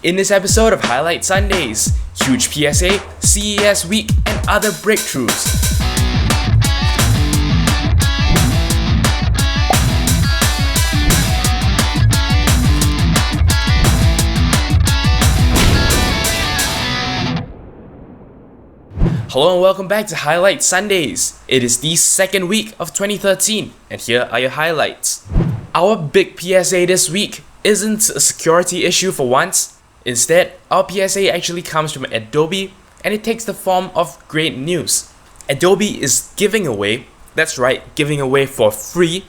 In this episode of Highlight Sundays, huge PSA, CES week, and other breakthroughs. Hello and welcome back to Highlight Sundays. It is the second week of 2013, and here are your highlights. Our big PSA this week isn't a security issue for once. Instead, our PSA actually comes from Adobe, and it takes the form of great news. Adobe is giving away, that's right, giving away for free,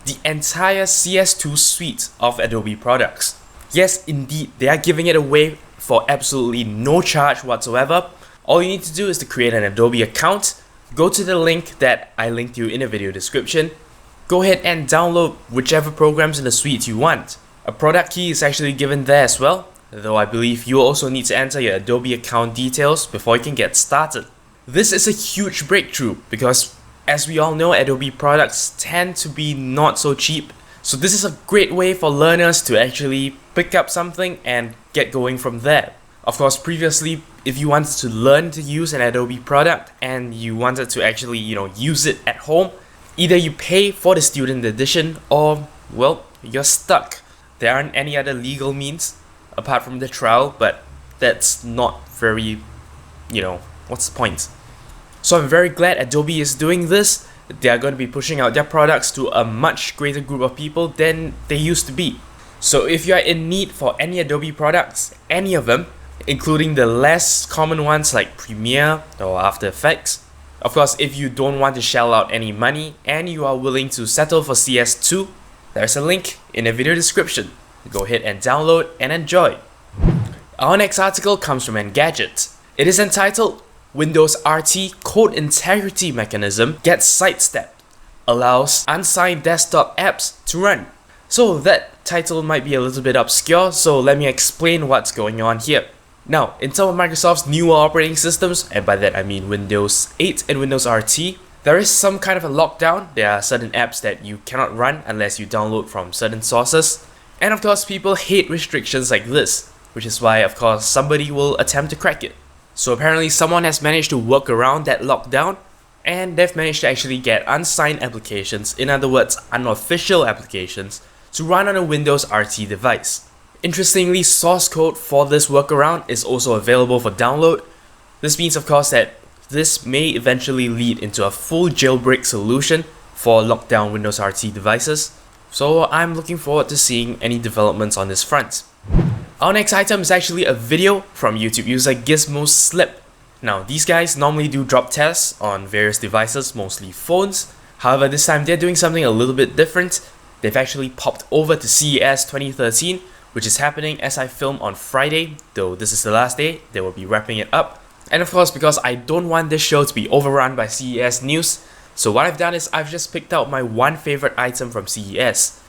the entire CS2 suite of Adobe products. Yes, indeed, they are giving it away for absolutely no charge whatsoever. All you need to do is to create an Adobe account, go to the link that I linked you in the video description, go ahead and download whichever programs in the suite you want. A product key is actually given there as well, though I believe you also need to enter your Adobe account details before you can get started. This is a huge breakthrough because, as we all know, Adobe products tend to be not so cheap, so this is a great way for learners to actually pick up something and get going from there. Of course, previously, if you wanted to learn to use an Adobe product and you wanted to actually, use it at home, either you pay for the student edition or, well, you're stuck. There aren't any other legal means apart from the trial, but that's not very, what's the point? So I'm very glad Adobe is doing this. They are going to be pushing out their products to a much greater group of people than they used to be. So if you are in need for any Adobe products, any of them, including the less common ones like Premiere or After Effects. Of course, if you don't want to shell out any money and you are willing to settle for CS2, there's a link in the video description. Go ahead and download and enjoy. Our next article comes from Engadget. It is entitled Windows RT Code Integrity Mechanism Gets Sidestepped, Allows Unsigned Desktop Apps to Run. So that title might be a little bit obscure, so let me explain what's going on here. Now, in some of Microsoft's newer operating systems, and by that I mean Windows 8 and Windows RT, there is some kind of a lockdown. There are certain apps that you cannot run unless you download from certain sources. And of course, people hate restrictions like this, which is why, of course, somebody will attempt to crack it. So apparently someone has managed to work around that lockdown, and they've managed to actually get unsigned applications, in other words, unofficial applications, to run on a Windows RT device. Interestingly, source code for this workaround is also available for download. This means, of course, that this may eventually lead into a full jailbreak solution for lockdown Windows RT devices. So I'm looking forward to seeing any developments on this front. Our next item is actually a video from YouTube user GizmoSlip. Now, these guys normally do drop tests on various devices, mostly phones. However, this time they're doing something a little bit different. They've actually popped over to CES 2013, which is happening as I film on Friday, though this is the last day, they will be wrapping it up. And of course, because I don't want this show to be overrun by CES news, so what I've done is I've just picked out my one favorite item from CES.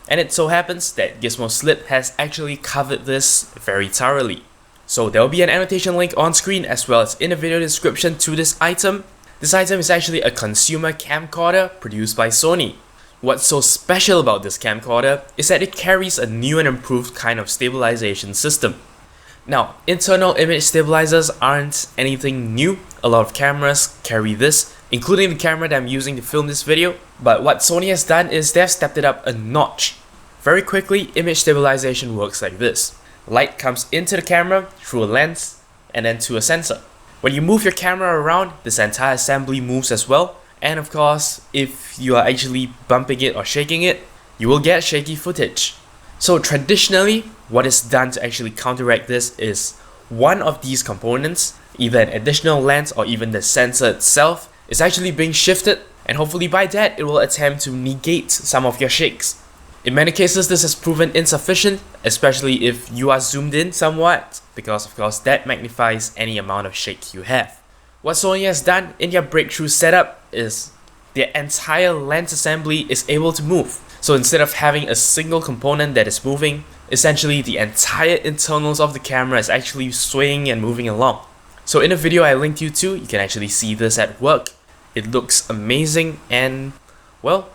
And it so happens that GizmoSlip has actually covered this very thoroughly. So there will be an annotation link on screen as well as in the video description to this item. This item is actually a consumer camcorder produced by Sony. What's so special about this camcorder is that it carries a new and improved kind of stabilization system. Now, internal image stabilizers aren't anything new. A lot of cameras carry this, including the camera that I'm using to film this video. But what Sony has done is they've stepped it up a notch. Very quickly, image stabilization works like this. Light comes into the camera through a lens and then to a sensor. When you move your camera around, this entire assembly moves as well. And of course, if you are actually bumping it or shaking it, you will get shaky footage. So traditionally, what is done to actually counteract this is one of these components, either an additional lens or even the sensor itself, is actually being shifted, and hopefully by that it will attempt to negate some of your shakes. In many cases, this has proven insufficient, especially if you are zoomed in somewhat, because of course that magnifies any amount of shake you have. What Sony has done in their breakthrough setup is their entire lens assembly is able to move. So instead of having a single component that is moving, essentially the entire internals of the camera is actually swaying and moving along. So in a video I linked you to, you can actually see this at work. It looks amazing, and well,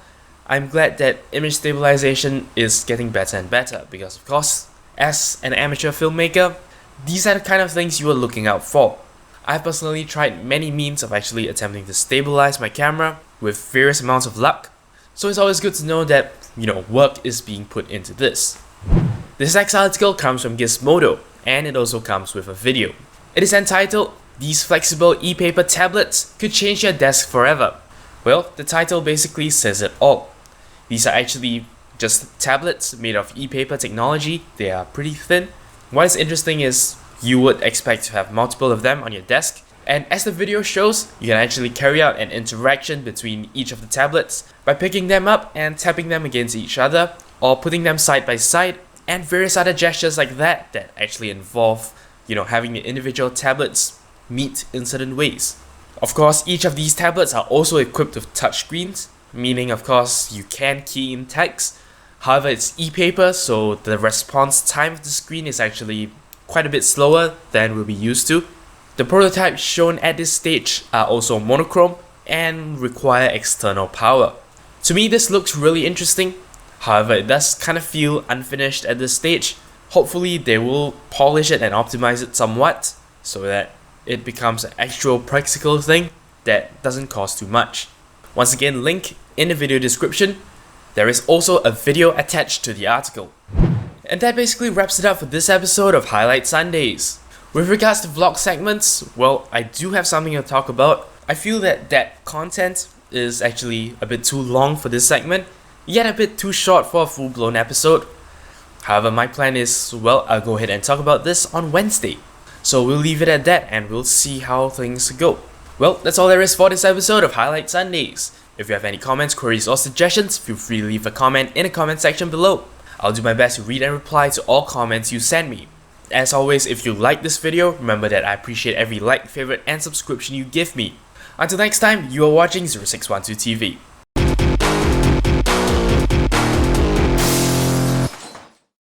I'm glad that image stabilization is getting better and better because of course As an amateur filmmaker, these are the kind of things you are looking out for. I've personally tried many means of actually attempting to stabilize my camera with various amounts of luck, so it's always good to know that, work is being put into this. This next article comes from Gizmodo, and it also comes with a video. It is entitled, "These flexible e-paper tablets could change your desk forever." Well, the title basically says it all. These are actually just tablets made of e-paper technology. They are pretty thin. What is interesting is you would expect to have multiple of them on your desk, and as the video shows, you can actually carry out an interaction between each of the tablets by picking them up and tapping them against each other, or putting them side by side, and various other gestures like that actually involve, having the individual tablets meet in certain ways. Of course, each of these tablets are also equipped with touchscreens, meaning of course you can key in text. However, it's e-paper, so the response time of the screen is actually quite a bit slower than we'll be used to. The prototypes shown at this stage are also monochrome and require external power. To me, this looks really interesting. However, it does kind of feel unfinished at this stage. Hopefully they will polish it and optimize it somewhat so that it becomes an actual practical thing that doesn't cost too much. Once again, link in the video description. There is also a video attached to the article. And that basically wraps it up for this episode of Highlight Sundays. With regards to vlog segments, well, I do have something to talk about. I feel that content is actually a bit too long for this segment, yet a bit too short for a full-blown episode. However, my plan is, well, I'll go ahead and talk about this on Wednesday. So we'll leave it at that and we'll see how things go. Well, that's all there is for this episode of Highlight Sundays. If you have any comments, queries or suggestions, feel free to leave a comment in the comment section below. I'll do my best to read and reply to all comments you send me. As always, if you like this video, remember that I appreciate every like, favorite and subscription you give me. Until next time, you are watching 0612 TV.